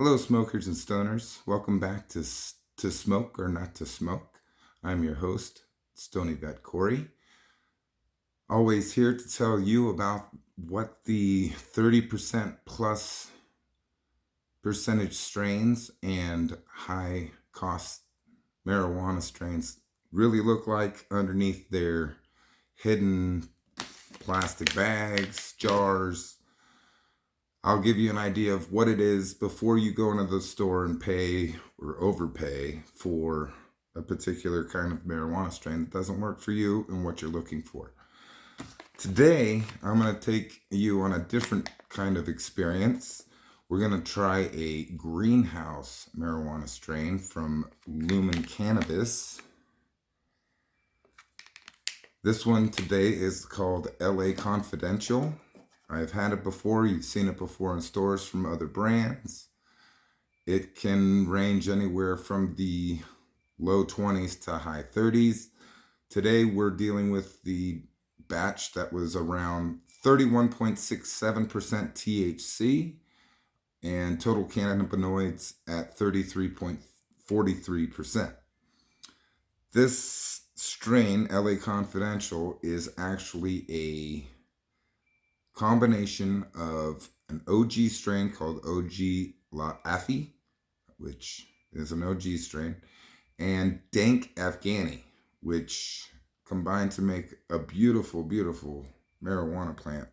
Hello, smokers and stoners. Welcome back to Smoke or Not to Smoke. I'm your host, Stony Vet Corey. Always here to tell you about what the 30% plus percentage strains and high cost marijuana strains really look like underneath their hidden plastic bags, jars. I'll give you an idea of what it is before you go into the store and pay or overpay for a particular kind of marijuana strain that doesn't work for you and what you're looking for. Today, I'm going to take you on a different kind of experience. We're going to try a greenhouse marijuana strain from Lumen Cannabis. This one today is called LA Confidential. I've had it before. You've seen it before in stores from other brands. It can range anywhere from the low 20s to high 30s. Today we're dealing with the batch that was around 31.67% THC and total cannabinoids at 33.43%. This strain, LA Confidential, is actually a combination of an OG strain called OG La Afi, which is an OG strain, and Dank Afghani, which combine to make a beautiful, beautiful marijuana plant.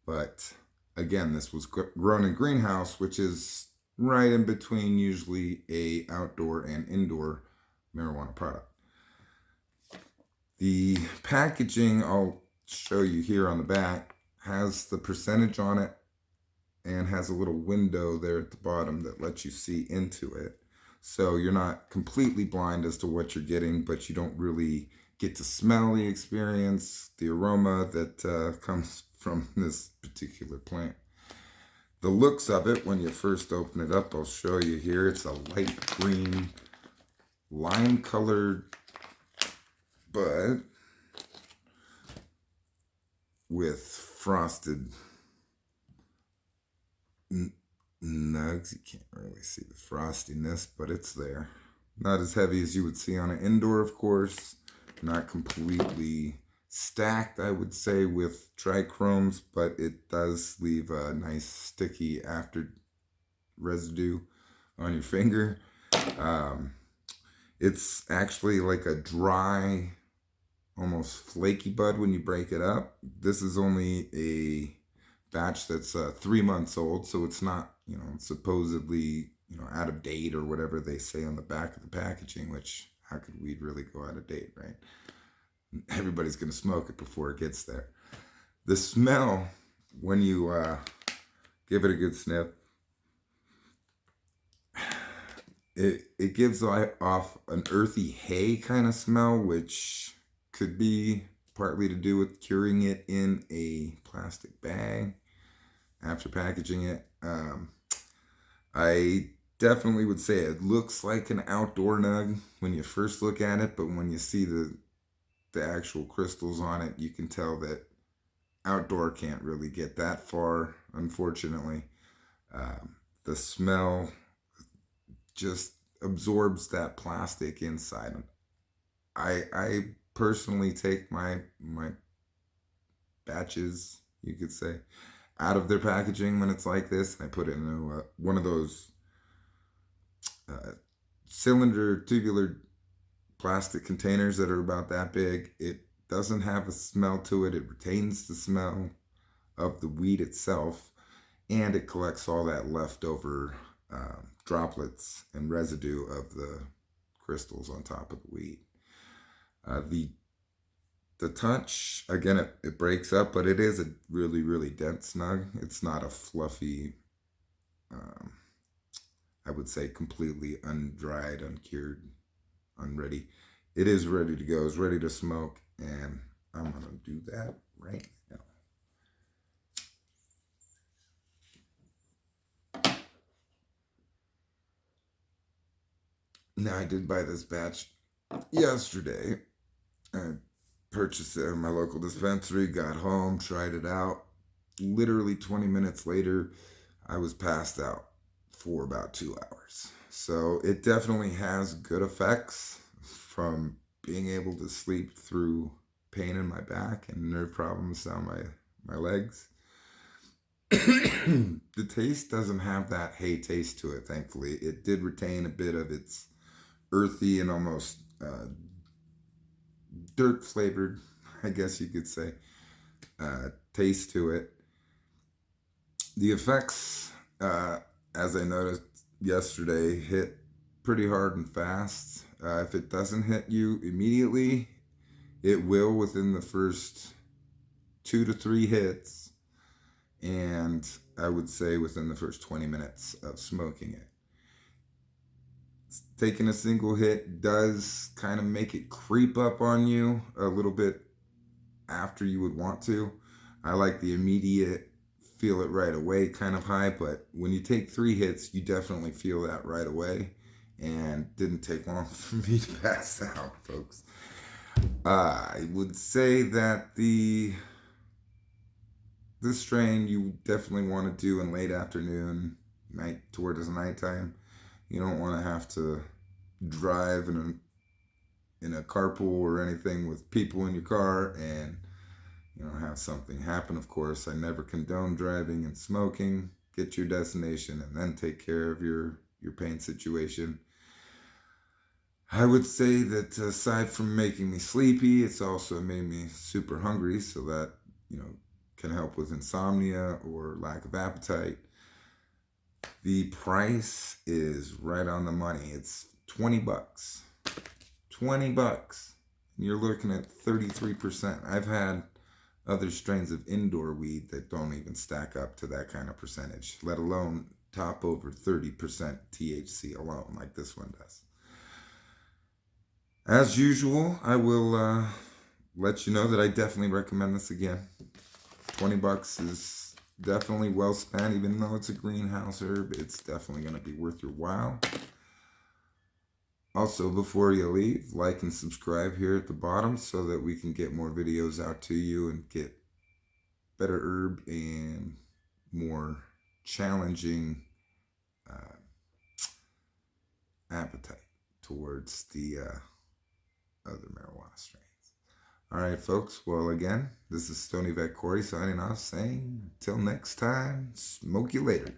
But again, this was grown in greenhouse, which is right in between usually a outdoor and indoor marijuana product. The packaging, I'll show you here on the back, has the percentage on it and has a little window there at the bottom that lets you see into it. So you're not completely blind as to what you're getting, but you don't really get to smell the experience, the aroma that comes from this particular plant. The looks of it, when you first open it up, I'll show you here. It's a light green, lime-colored bud with frosted nugs. You can't really see the frostiness, but it's there. Not as heavy as you would see on an indoor, of course. Not completely stacked, I would say, with trichromes, but it does leave a nice sticky after residue on your finger. It's actually like a dry, almost flaky bud when you break it up. This is only a batch that's 3 months old, so it's not, supposedly, out of date or whatever they say on the back of the packaging, which how could weed really go out of date, right? Everybody's going to smoke it before it gets there. The smell, when you give it a good sniff, it gives off an earthy hay kind of smell, which could be partly to do with curing it in a plastic bag after packaging it. I definitely would say it looks like an outdoor nug when you first look at it, but when you see the actual crystals on it, you can tell that outdoor can't really get that far, unfortunately. The smell just absorbs that plastic inside. I personally take my batches, you could say, out of their packaging when it's like this, and I put it in one of those cylinder tubular plastic containers that are about that big. It doesn't have a smell to it. It retains the smell of the weed itself, and it collects all that leftover droplets and residue of the crystals on top of the weed. The touch, again, it breaks up, but it is a really, really dense snug. It's not a fluffy, I would say completely undried, uncured, unready. It is ready to go. It's ready to smoke, and I'm going to do that right now. Now, I did buy this batch yesterday. I purchased it at my local dispensary, got home, tried it out. Literally 20 minutes later, I was passed out. for about 2 hours. So it definitely has good effects, from being able to sleep through pain in my back and nerve problems down my legs. The taste doesn't have that hay taste to it, thankfully. It did retain a bit of its earthy and almost dirt flavored, I guess you could say, taste to it. The effects, as I noticed yesterday, hit pretty hard and fast. If it doesn't hit you immediately, it will within the first 2 to 3 hits, and I would say within the first 20 minutes of smoking it. Taking a single hit does kind of make it creep up on you a little bit after you would want to. I like the immediate feel it right away kind of high, but when you take 3 hits, you definitely feel that right away, and didn't take long for me to pass out, folks. I would say that this strain you definitely want to do in late afternoon, towards nighttime. You don't want to have to drive in a carpool or anything with people in your car and have something happen. Of course, I never condone driving and smoking. Get your destination and then take care of your pain situation. I would say that aside from making me sleepy, it's also made me super hungry, so that can help with insomnia or lack of appetite. The price is right on the money. It's $20. $20. And you're looking at 33%. I've had other strains of indoor weed that don't even stack up to that kind of percentage, let alone top over 30% THC alone, like this one does. As usual, I will let you know that I definitely recommend this again. $20 is definitely well spent. Even though it's a greenhouse herb, it's definitely going to be worth your while. Also, before you leave, like and subscribe here at the bottom so that we can get more videos out to you and get better herb and more challenging appetite towards the other marijuana strains. All right, folks. Well, again, this is Stony Vet Corey signing off, saying, until next time, smoke you later.